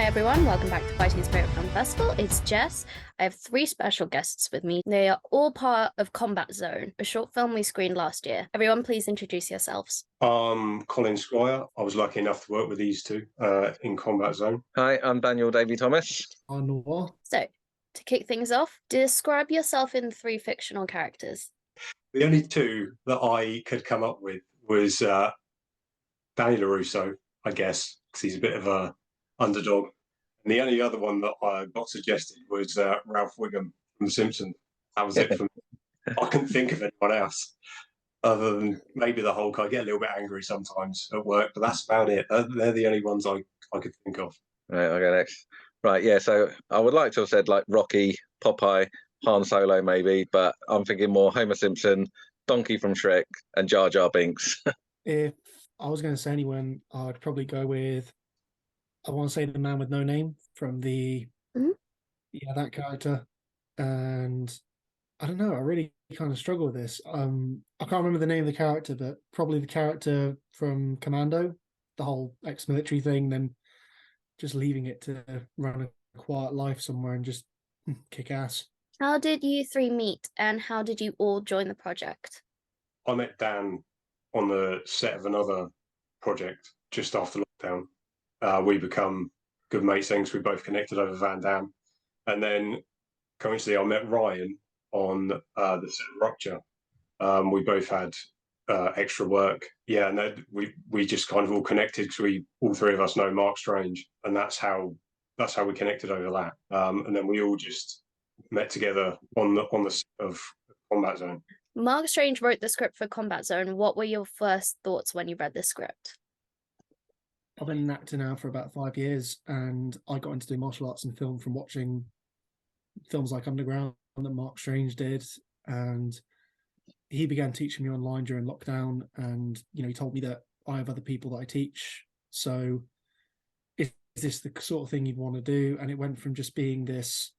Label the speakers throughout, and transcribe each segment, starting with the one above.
Speaker 1: everyone, welcome back to Fighting Spirit Film Festival. It's Jess. I have three special guests with me. They are all part of Combat Zone, a short film we screened last year. Everyone, please introduce yourselves.
Speaker 2: Colin Squire. I was lucky enough to work with these two in Combat Zone.
Speaker 3: Hi, I'm Daniel Davy Thomas.
Speaker 4: I'm Noire.
Speaker 1: So, to kick things off, describe yourself in three fictional characters.
Speaker 2: The only two that I could come up with was Danny LaRusso, I guess, because he's a bit of a underdog. And the only other one that I got suggested was Ralph Wiggum from The Simpsons. That was it for me. I couldn't think of anyone else other than maybe the Hulk. I get a little bit angry sometimes at work, but that's about it. They're the only ones I could think of.
Speaker 3: Right, I'll go next. Right, yeah, so I would like to have said like Rocky, Popeye, Han Solo maybe, but I'm thinking more Homer Simpson, Donkey from Shrek, and Jar Jar Binks.
Speaker 4: If I was going to say anyone, I'd probably go with, I want to say the man with no name from the, that character. And I don't know, I really kind of struggle with this. I can't remember the name of the character, but probably the character from Commando, the whole ex-military thing, then just leaving it to run a quiet life somewhere and just kick ass.
Speaker 1: How did you three meet, and how did you all join the project?
Speaker 2: I met Dan on the set of another project just after lockdown. We become good mates thanks we both connected over Van Damme. And then coincidentally, I met Ryan on the set of Rupture. We both had extra work. Yeah, and then we just kind of all connected because all three of us know Mark Strange, and that's how we connected over that. And then we all just met together on the set of Combat Zone.
Speaker 1: Mark Strange wrote the script for Combat Zone. What were your first thoughts when you read the script?
Speaker 4: I've been an actor now for about 5 years, and I got into doing martial arts and film from watching films like Underground that Mark Strange did, and he began teaching me online during lockdown, and he told me that I have other people that I teach, so is this the sort of thing you'd want to do? And it went from just being this,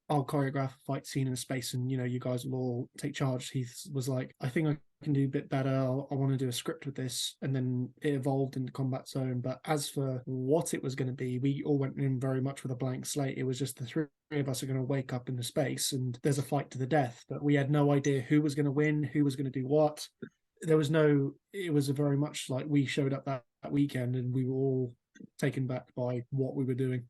Speaker 4: I'll choreograph a fight scene in a space and you guys will all take charge. He was like, I think I can do a bit better. I want to do a script with this. And then it evolved into Combat Zone. But as for what it was going to be, we all went in very much with a blank slate. It was just the three of us are going to wake up in the space and there's a fight to the death. But we had no idea who was going to win, who was going to do what. It was a very much like we showed up that weekend and we were all taken back by what we were doing.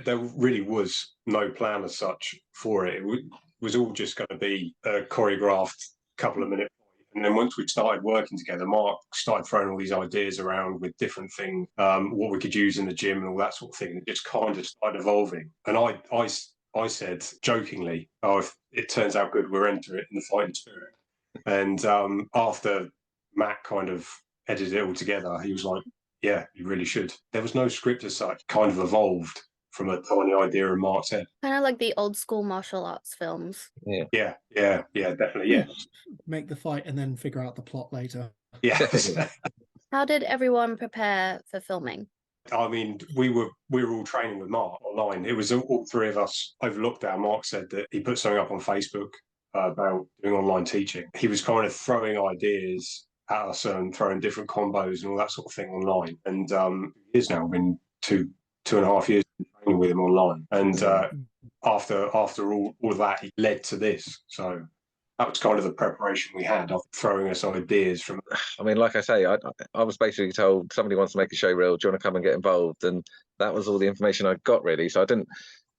Speaker 2: There really was no plan as such for it. It was all just going to be a choreographed couple of minutes. And then once we started working together, Mark started throwing all these ideas around with different things, what we could use in the gym and all that sort of thing. It just kind of started evolving. And I said jokingly, "Oh, if it turns out good, we'll enter it in the fighting spirit." And after Matt kind of edited it all together, he was like, "Yeah, you really should." There was no script as such. Kind of evolved from a tiny idea in Mark's head.
Speaker 1: Kind of like the old school martial arts films.
Speaker 2: Yeah, definitely, yeah.
Speaker 4: Make the fight and then figure out the plot later.
Speaker 2: Yeah.
Speaker 1: How did everyone prepare for filming?
Speaker 2: I mean, we were all training with Mark online. It was all three of us over lockdown. Mark said that he put something up on Facebook about doing online teaching. He was kind of throwing ideas at us and throwing different combos and all that sort of thing online. And it's now been two and a half years training with him online. And after all of that, he led to this. So that was kind of the preparation we had of throwing us ideas from.
Speaker 3: I mean, like I say, I was basically told somebody wants to make a show reel. Do you want to come and get involved? And that was all the information I got really. So I didn't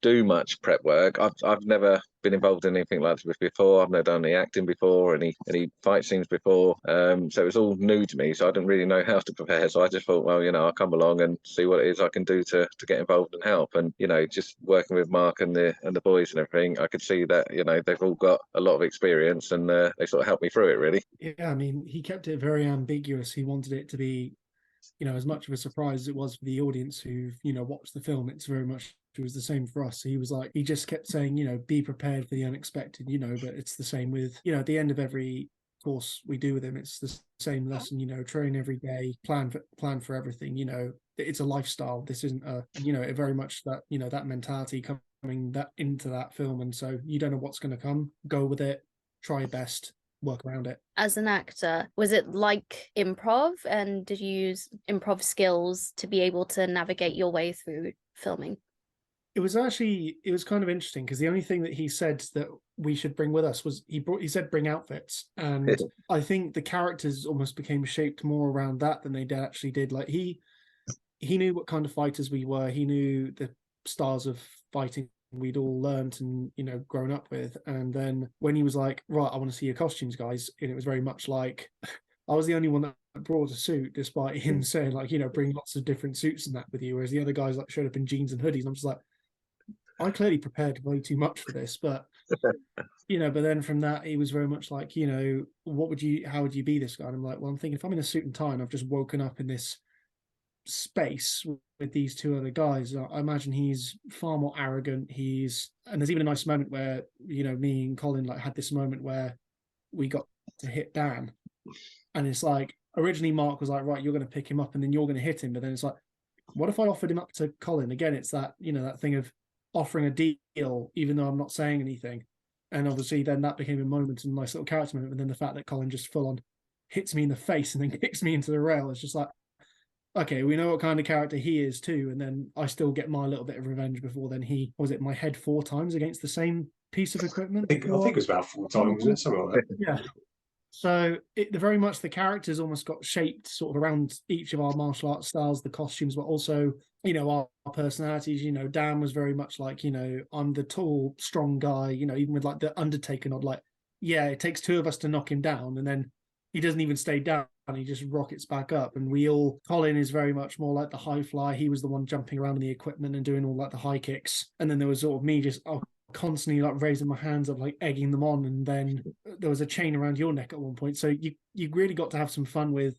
Speaker 3: do much prep work. I've never been involved in anything like this before. I've never done any acting before, any fight scenes before. So it was all new to me. So I didn't really know how to prepare. So I just thought, well, I'll come along and see what it is I can do to get involved and help. And just working with Mark and the boys and everything, I could see that they've all got a lot of experience and they sort of helped me through it really.
Speaker 4: Yeah, I mean, he kept it very ambiguous. He wanted it to be, as much of a surprise as it was for the audience who've watched the film. It's very much. It was the same for us. He was like, he just kept saying, be prepared for the unexpected, but it's the same with, at the end of every course we do with him, it's the same lesson, train every day, plan for everything, it's a lifestyle. This isn't it very much that, that mentality coming into that film. And so you don't know what's going to come, go with it, try your best, work around it.
Speaker 1: As an actor, was it like improv, and did you use improv skills to be able to navigate your way through filming?
Speaker 4: It was kind of interesting because the only thing that he said that we should bring with us was he said bring outfits, and I think the characters almost became shaped more around that than they actually did. Like he knew what kind of fighters we were. He knew the styles of fighting we'd all learned and grown up with. And then when he was like, right, I want to see your costumes, guys, and it was very much like I was the only one that brought a suit, despite him saying like, bring lots of different suits and that with you, whereas the other guys like showed up in jeans and hoodies. And I'm just like, I clearly prepared way too much for this, but but then from that, he was very much like, how would you be this guy? And I'm like, well, I'm thinking if I'm in a suit and tie and I've just woken up in this space with these two other guys, I imagine he's far more arrogant. And there's even a nice moment where, me and Colin like had this moment where we got to hit Dan. And it's like, originally Mark was like, right, you're going to pick him up and then you're going to hit him. But then it's like, what if I offered him up to Colin? Again, it's that, that thing of offering a deal, even though I'm not saying anything. And obviously then that became a moment and a nice little character moment. And then the fact that Colin just full on hits me in the face and then kicks me into the rail, it's just like, okay, we know what kind of character he is too. And then I still get my little bit of revenge before then my head 4 times against the same piece of equipment?
Speaker 2: I think it was about 4 times, wasn't it? Something like that.
Speaker 4: Yeah. So very much the characters almost got shaped sort of around each of our martial arts styles, the costumes, but also, our personalities. Dan was very much like, I'm the tall, strong guy, even with like the Undertaker nod, like, yeah, it takes 2 of us to knock him down. And then he doesn't even stay down. He just rockets back up. And Colin is very much more like the high fly. He was the one jumping around in the equipment and doing all like the high kicks. And then there was sort of me just, constantly like raising my hands up, like egging them on, and then there was a chain around your neck at one point. So you really got to have some fun with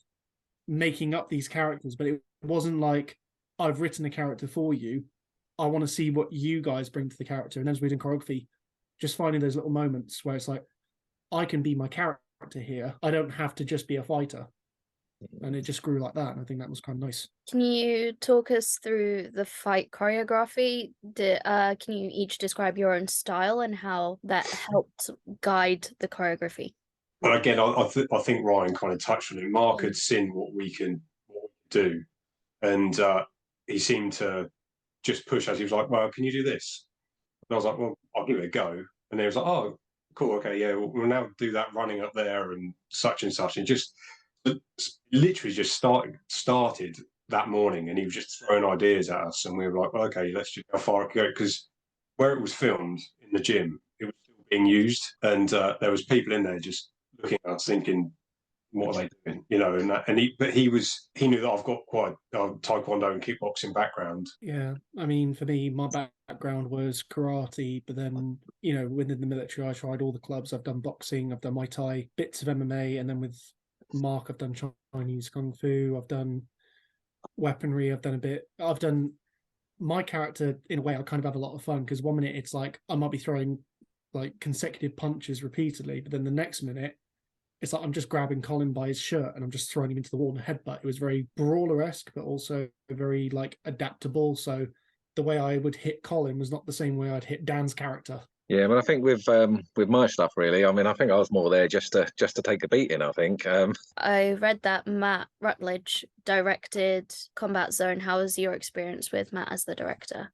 Speaker 4: making up these characters, but it wasn't like I've written a character for you. I want to see what you guys bring to the character. And as we did choreography, just finding those little moments where it's like I can be my character here. I don't have to just be a fighter. And it just grew like that. And I think that was kind of nice.
Speaker 1: Can you talk us through the fight choreography? Can you each describe your own style and how that helped guide the choreography?
Speaker 2: Well, again, I think Ryan kind of touched on it. Mark had seen what we can do, and he seemed to just push us. He was like, "Well, can you do this?" And I was like, "Well, I'll give it a go." And he was like, "Oh, cool, okay, yeah, we'll now do that running up there and such." And just literally just started that morning, and he was just throwing ideas at us, and we were like, well, okay, let's just how far I could go, because where it was filmed in the gym, it was still being used, and there was people in there just looking at us thinking, what are they doing, but he knew that I've got quite a taekwondo and kickboxing background.
Speaker 4: Yeah, I mean, for me, my background was karate, but then within the military I tried all the clubs. I've done boxing, I've done Muay Thai, bits of MMA, and then with Mark I've done Chinese Kung Fu, I've done weaponry, I've done my character. In a way, I kind of have a lot of fun because 1 minute it's like I might be throwing like consecutive punches repeatedly, but then the next minute it's like I'm just grabbing Colin by his shirt and I'm just throwing him into the wall in a headbutt. It was very brawler-esque, but also very like adaptable. So the way I would hit Colin was not the same way I'd hit Dan's character.
Speaker 3: Yeah, but I think with my stuff, really, I mean, I think I was more there just to take a beating. I think.
Speaker 1: I read that Matt Routledge directed Combat Zone. How was your experience with Matt as the director?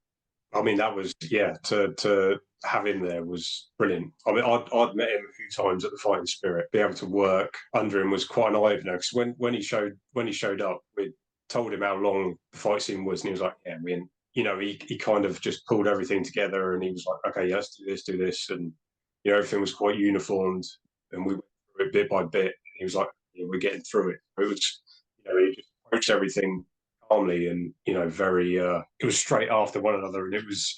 Speaker 2: I mean, that was to have him there was brilliant. I mean, I'd met him a few times at the Fighting Spirit. Be able to work under him was quite an eye opener because when he showed up, we told him how long the fight scene was, and he was like, "Yeah, he kind of just pulled everything together, and he was like, okay, yeah, let's do this, and everything was quite uniformed, and we went through it bit by bit. He was like, yeah, we're getting through it. It was, he just approached everything calmly and very. It was straight after one another, and it was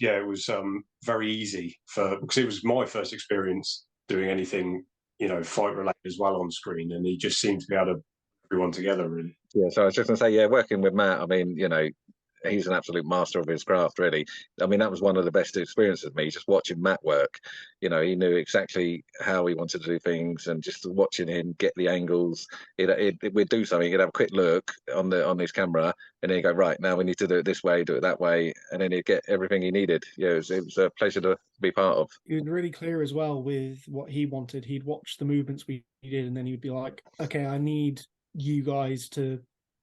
Speaker 2: very easy because it was my first experience doing anything fight related as well on screen, and he just seemed to be able to put everyone together really.
Speaker 3: Yeah, so I was just going to say, yeah, working with Matt, I mean, he's an absolute master of his craft, really. I mean, that was one of the best experiences of me, just watching Matt work. He knew exactly how he wanted to do things, and just watching him get the angles. We'd do something, he'd have a quick look on his camera, and then he'd go, right, now we need to do it this way, do it that way, and then he'd get everything he needed. Yeah, it was a pleasure to be part of.
Speaker 4: He was really clear as well with what he wanted. He'd watch the movements we did, and then he'd be like, okay, I need you guys to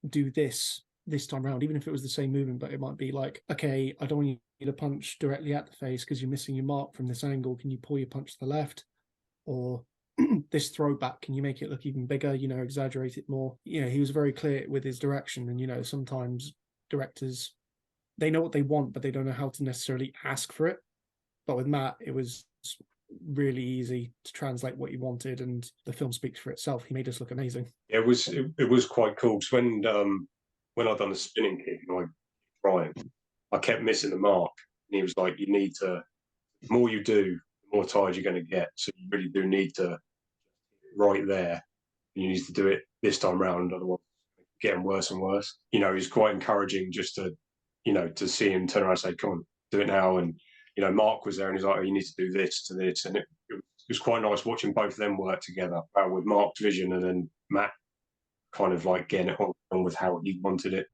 Speaker 4: do this this time around, even if it was the same movement, but it might be like, okay, I don't want you to punch directly at the face because you're missing your mark from this angle. Can you pull your punch to the left? Or this throwback, can you make it look even bigger, exaggerate it more? He was very clear with his direction. And sometimes directors, they know what they want, but they don't know how to necessarily ask for it. But with Matt, it was really easy to translate what he wanted, and the film speaks for itself. He made us look amazing.
Speaker 2: It was quite cool, because when I'd done the spinning kick and I tried, I kept missing the mark, and he was like, "You need to. The more you do, the more tired you're going to get. So you really do need to right there. You need to do it this time round, otherwise it's getting worse and worse." He's quite encouraging, just to see him turn around and say, "Come on, do it now." And Mark was there, and he's like, "Oh, you need to do this to this," and it was quite nice watching both of them work together, with Mark's vision and then Matt kind of like getting it on with how he wanted it.